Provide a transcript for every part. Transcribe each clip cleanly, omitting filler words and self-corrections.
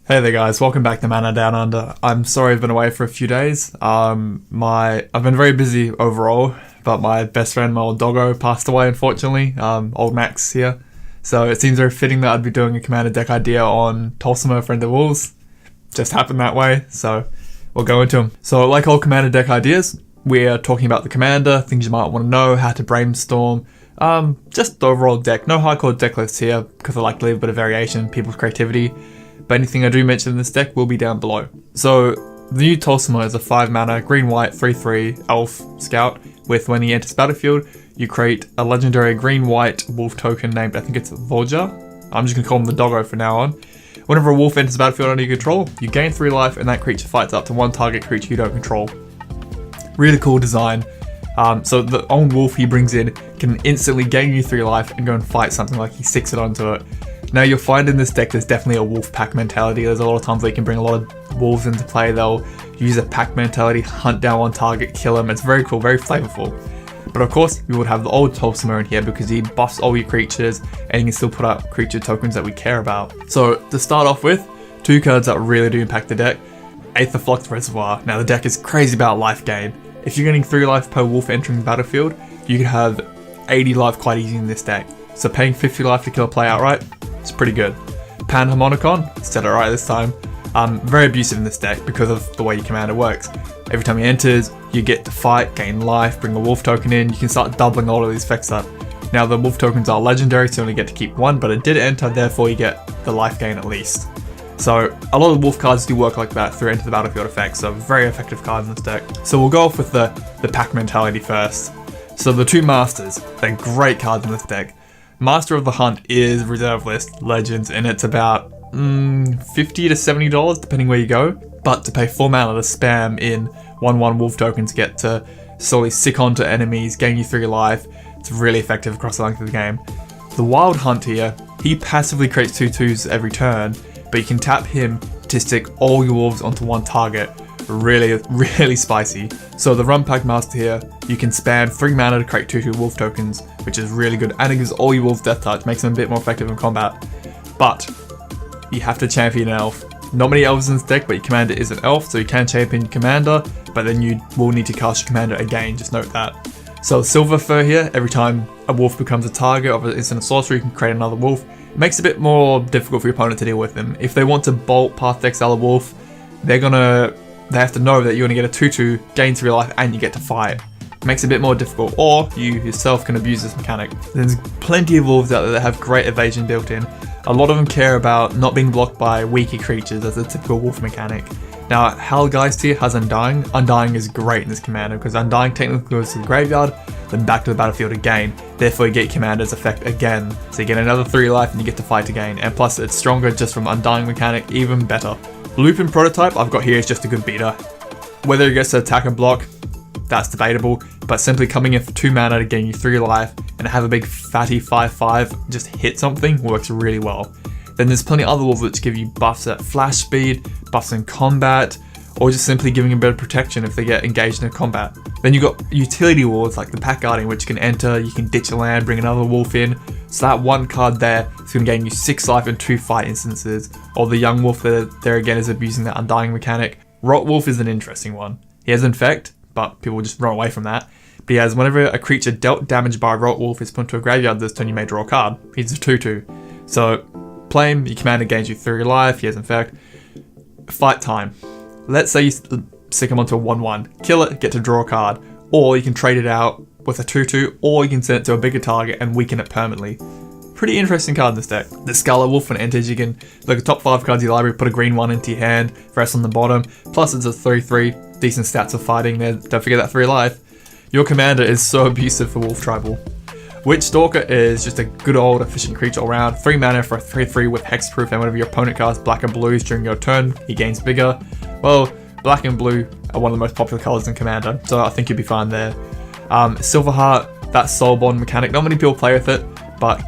Hey there guys, welcome back to Mana Down Under. I'm sorry I've been away for a few days. I've been very busy overall, but my best friend, my old Doggo, passed away unfortunately. Old Max here. So it seems very fitting that I'd be doing a Commander deck idea on Tolsimir, Friend of Wolves. Just happened that way, so we'll go into them. So like all Commander deck ideas, we're talking about the Commander, things you might want to know, how to brainstorm, just the overall deck. No hardcore deck lists here, because I like to leave a bit of variation, people's creativity. But anything I do mention in this deck will be down below. So, the new Tolsimir is a 5 mana, green-white, 3/3 elf scout, with when he enters battlefield, you create a legendary green-white wolf token named, I think it's Volja. I'm just going to call him the Doggo from now on. Whenever a wolf enters the battlefield under your control, you gain 3 life and that creature fights up to one target creature you don't control. Really cool design. So the old wolf he brings in can instantly gain you 3 life and go and fight something like he sticks it onto it. Now you'll find in this deck there's definitely a wolf pack mentality. There's a lot of times where you can bring a lot of wolves into play. They'll use a pack mentality, hunt down one target, kill them. It's very cool, very flavorful. But of course, we would have the old Tolsimir in here because he buffs all your creatures and you can still put up creature tokens that we care about. So to start off with, 2 cards that really do impact the deck. Aetherflux Reservoir. Now the deck is crazy about life gain. If you're getting 3 life per wolf entering the battlefield, you could have 80 life quite easy in this deck. So paying 50 life to kill a play outright, it's pretty good. Panharmonicon, said it right this time, very abusive in this deck because of the way your commander works. Every time he enters, you get to fight, gain life, bring a wolf token in, you can start doubling all of these effects up. Now the wolf tokens are legendary, so you only get to keep 1, but it did enter, therefore you get the life gain at least. So a lot of wolf cards do work like that through enter the battlefield effects, so very effective cards in this deck. So we'll go off with the pack mentality first. So the 2 masters, they're great cards in this deck. Master of the Hunt is reserve list legends and it's about $50 to $70 depending where you go. But to pay 4 mana to spam in 1/1 wolf tokens, get to slowly sick onto enemies, gain you 3 life. It's really effective across the length of the game. The Wild Hunt here, he passively creates 2/2s every turn, but you can tap him to stick all your wolves onto one target. Really, really spicy. So the Runpack Master here, you can spam 3 mana to create 2/2 wolf tokens, which is really good, and it gives all your wolves death touch, makes them a bit more effective in combat. But you have to champion an elf. Not many elves in this deck, but your commander is an elf, so you can champion your commander, but then you will need to cast your commander again, just note that. So Silverfur here, every time a wolf becomes a target of an instant sorcery, you can create another wolf. It makes it a bit more difficult for your opponent to deal with them. If they want to bolt past the exile a wolf, they have to know that you're going to get a 2/2, gain 3 life, and you get to fight. It makes it a bit more difficult, or you yourself can abuse this mechanic. There's plenty of wolves out there that have great evasion built in. A lot of them care about not being blocked by weaker creatures as a typical wolf mechanic. Now, Howlgeist here has Undying. Undying is great in this commander because Undying technically goes to the graveyard, then back to the battlefield again. Therefore, you get commander's effect again. So you get another 3 life and you get to fight again. And plus, it's stronger just from Undying mechanic, even better. Lupine Prototype I've got here is just a good beater. Whether it gets to attack and block, that's debatable, but simply coming in for 2 mana to gain you 3 life and have a big fatty 5/5 just hit something works really well. Then there's plenty of other wolves which give you buffs at flash speed, buffs in combat, or just simply giving them better protection if they get engaged in a combat. Then you've got utility wolves like the Pack Guardian, which can enter, you can ditch a land, bring another wolf in. So that one card there is going to gain you 6 life and 2 fight instances. Or the young wolf there again is abusing that Undying mechanic. Rotwolf is an interesting one. He has Infect, but people just run away from that. But he has whenever a creature dealt damage by a Rotwolf is put into a graveyard this turn, you may draw a card. He's a 2/2. So play him, your commander gains you 3 life, he has Infect. Fight time. Let's say you stick him onto a 1/1, kill it, get to draw a card. Or you can trade it out with a 2/2, or you can send it to a bigger target and weaken it permanently. Pretty interesting card in this deck. The Skalla Wolf, when it enters, you can look at top 5 cards of your library, put a green 1 into your hand, rest on the bottom. Plus it's a 3/3, decent stats of fighting there, don't forget that 3 life. Your commander is so abusive for Wolf Tribal. Witchstalker is just a good old efficient creature all around. 3 mana for a 3/3 with hexproof, and whenever your opponent casts black and blues during your turn, he gains bigger. Well, black and blue are one of the most popular colors in Commander, so I think you'll be fine there. Silverheart, that soul bond mechanic, not many people play with it, but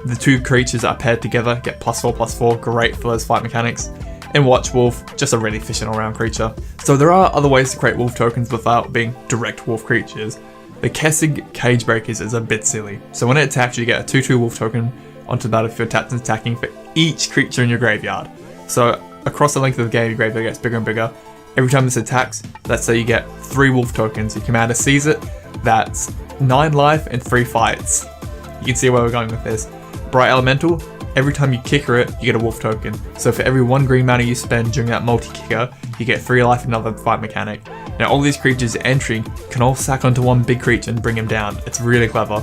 the 2 creatures that are paired together get +4/+4, great for those fight mechanics. And Watchwolf, just a really efficient all-round creature. So there are other ways to create wolf tokens without being direct wolf creatures. The Kessig Cagebreakers is a bit silly. So when it attacks, you get a 2/2 wolf token onto the battlefield tapped and attacking for each creature in your graveyard. So across the length of the game, your graveyard gets bigger and bigger. Every time this attacks, let's say you get 3 wolf tokens, your commander sees it, that's 9 life and 3 fights. You can see where we're going with this. Wolfbriar Elemental, every time you kicker it, you get a wolf token. So for every 1 green mana you spend during that multi-kicker, you get 3 life and another fight mechanic. Now all these creatures entering can all sack onto one big creature and bring him down. It's really clever.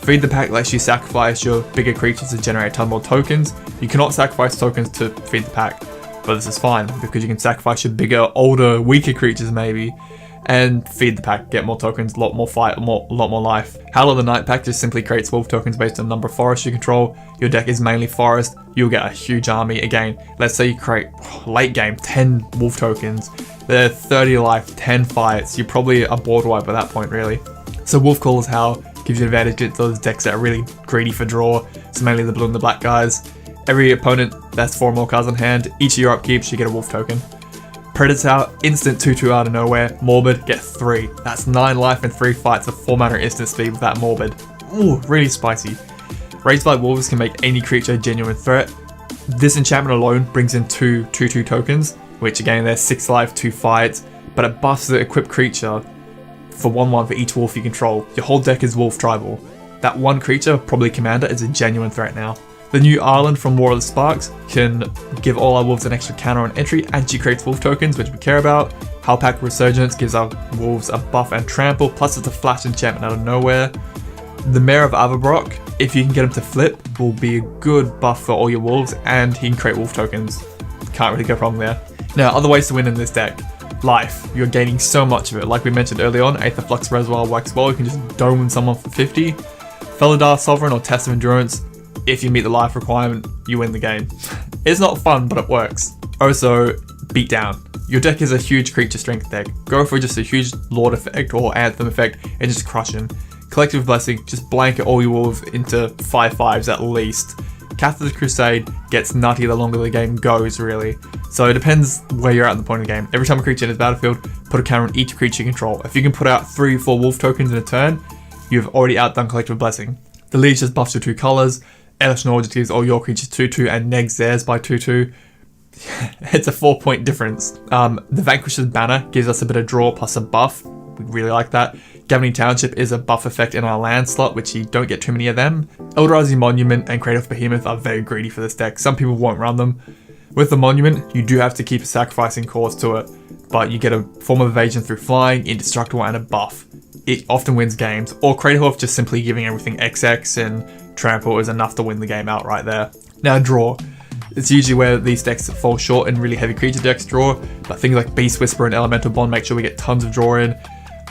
Feed the Pack lets you sacrifice your bigger creatures to generate a ton more tokens. You cannot sacrifice tokens to feed the Pack, but this is fine because you can sacrifice your bigger, older, weaker creatures maybe, and feed the Pack, get more tokens, a lot more fight, a lot more life. Howl of the Night Pack just simply creates wolf tokens based on the number of forests you control. Your deck is mainly forest, you'll get a huge army. Again, let's say you create, late game, 10 wolf tokens. They're 30 life, 10 fights. You're probably a board wipe at that point, really. So Wolfcaller's Howl gives you advantage against those decks that are really greedy for draw. So mainly the blue and the black guys. Every opponent that's 4 more cards on hand, each of your upkeeps you get a wolf token. Predator, instant 2/2 out of nowhere. Morbid, get 3. That's 9 life and 3 fights of 4 mana instant speed with that Morbid. Ooh, really spicy. Raised by Wolves can make any creature a genuine threat. This enchantment alone brings in 2 2/2 tokens, which again they're 6 life, 2 fights, but it buffs the equipped creature for 1/1 for each wolf you control. Your whole deck is wolf tribal. That one creature, probably commander, is a genuine threat now. The new Arlinn from War of the Sparks can give all our wolves an extra counter on entry, and she creates wolf tokens, which we care about. Howlpack Resurgence gives our wolves a buff and trample, plus it's a flash enchantment out of nowhere. The Mayor of Avabruck, if you can get him to flip, will be a good buff for all your wolves, and he can create wolf tokens. Can't really go wrong there. Now, other ways to win in this deck. Life, you're gaining so much of it. Like we mentioned early on, Aetherflux Reservoir works well, you can just dome someone for 50. Felidar Sovereign or Test of Endurance, if you meet the life requirement, you win the game. It's not fun, but it works. Also, Beatdown. Your deck is a huge creature strength deck. Go for just a huge Lord effect or Anthem effect and just crush him. Collective Blessing, just blanket all your wolves into 5/5s at least. Catholic Crusade gets nutty the longer the game goes, really. So it depends where you're at in the point of the game. Every time a creature enters the battlefield, put a counter on each creature you control. If you can put out 3 or 4 wolf tokens in a turn, you've already outdone Collective Blessing. The Leech just buffs your 2 colors. Elishnorn just gives all your creatures 2/2 and negs theirs by 2/2. It's a 4-point difference. The Vanquisher's Banner gives us a bit of draw plus a buff. We really like that. Governing Township is a buff effect in our land slot, which you don't get too many of them. Eldrazi Monument and Creative Behemoth are very greedy for this deck. Some people won't run them. With the Monument, you do have to keep a sacrificing cause to it, but you get a form of evasion through flying, indestructible, and a buff. It often wins games, or Creative Wolf just simply giving everything XX and trample is enough to win the game outright there. Now draw. It's usually where these decks fall short and really heavy creature decks draw, but things like Beast Whisper and Elemental Bond make sure we get tons of draw in.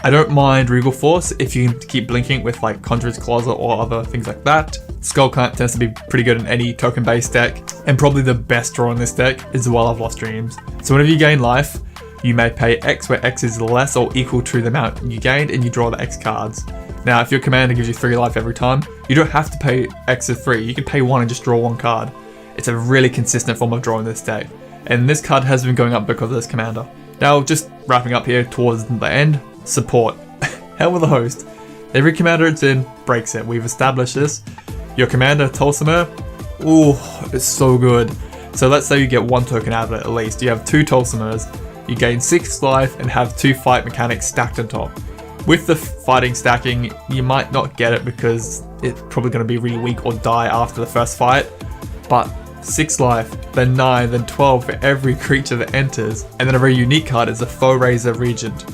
I don't mind Regal Force if you can keep blinking with like Conjurer's Closet or other things like that. Skull Clamp tends to be pretty good in any token based deck, and probably the best draw in this deck is the Well I've Lost Dreams. So whenever you gain life, you may pay X where X is less or equal to the amount you gained, and you draw the X cards. Now if your commander gives you 3 life every time, you don't have to pay X of 3, you can pay 1 and just draw 1 card. It's a really consistent form of draw in this deck, and this card has been going up because of this commander. Now just wrapping up here towards the end, support. Hell with a host. Every commander it's in breaks it. We've established this. Your commander, Tolsimir, ooh, it's so good. So let's say you get 1 token out of it at least. You have 2 Tolsimirs, you gain 6 life and have 2 fight mechanics stacked on top. With the fighting stacking, you might not get it because it's probably going to be really weak or die after the first fight, but 6 life, then 9, then 12 for every creature that enters, and then a very unique card is the Foe Raiser Regent.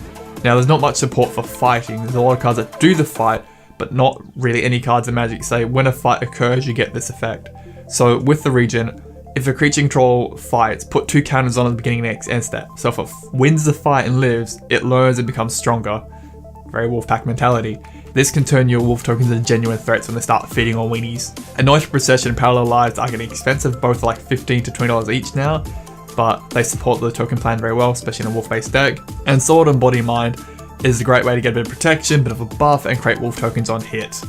Now there's not much support for fighting, there's a lot of cards that do the fight, but not really any cards in Magic say when a fight occurs you get this effect. So with the Regent, if a creature control fights, put 2 counters on at the beginning of the next end step. So if it wins the fight and lives, it learns and becomes stronger. Very Wolfpack mentality. This can turn your wolf tokens into genuine threats when they start feeding on weenies. Anointed Procession and Parallel Lives are getting expensive, both are like $15 to $20 each now, but they support the token plan very well, especially in a wolf-based deck. And Sword and Body Mind is a great way to get a bit of protection, bit of a buff, and create wolf tokens on hit.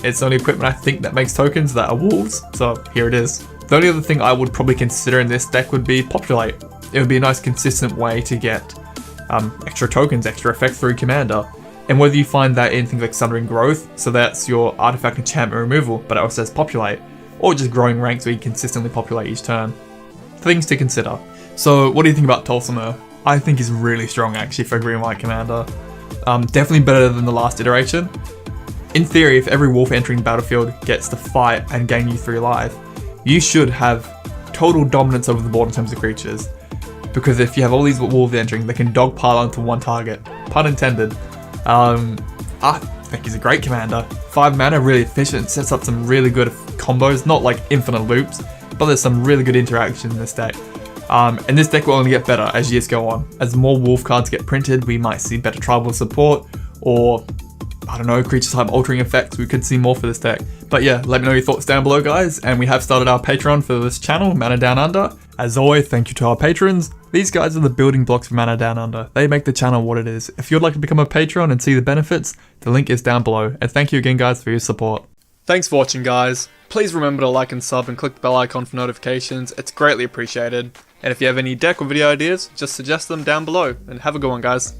It's the only equipment I think that makes tokens that are wolves, so here it is. The only other thing I would probably consider in this deck would be Populate. It would be a nice consistent way to get extra tokens, extra effects through Commander. And whether you find that in things like Sundering Growth, so that's your artifact enchantment removal, but it also says populate, or just growing ranks where you consistently populate each turn. Things to consider. So what do you think about Tolsimir? I think he's really strong actually for a green-white commander. Definitely better than the last iteration. In theory, if every wolf entering the battlefield gets to fight and gain you 3 life, you should have total dominance over the board in terms of creatures. Because if you have all these wolves entering, they can dogpile onto one target. Pun intended. I think he's a great commander. 5 mana, really efficient, sets up some really good combos, not like infinite loops, but there's some really good interaction in this deck. And this deck will only get better as years go on. As more wolf cards get printed, we might see better tribal support, or I don't know, creature type altering effects. We could see more for this deck. But yeah, let me know your thoughts down below, guys. And we have started our Patreon for this channel, Mana Down Under. As always, thank you to our patrons. These guys are the building blocks for Mana Down Under. They make the channel what it is. If you'd like to become a patron and see the benefits, the link is down below. And thank you again, guys, for your support. Thanks for watching, guys. Please remember to like and sub and click the bell icon for notifications. It's greatly appreciated. And if you have any deck or video ideas, just suggest them down below. And have a good one, guys.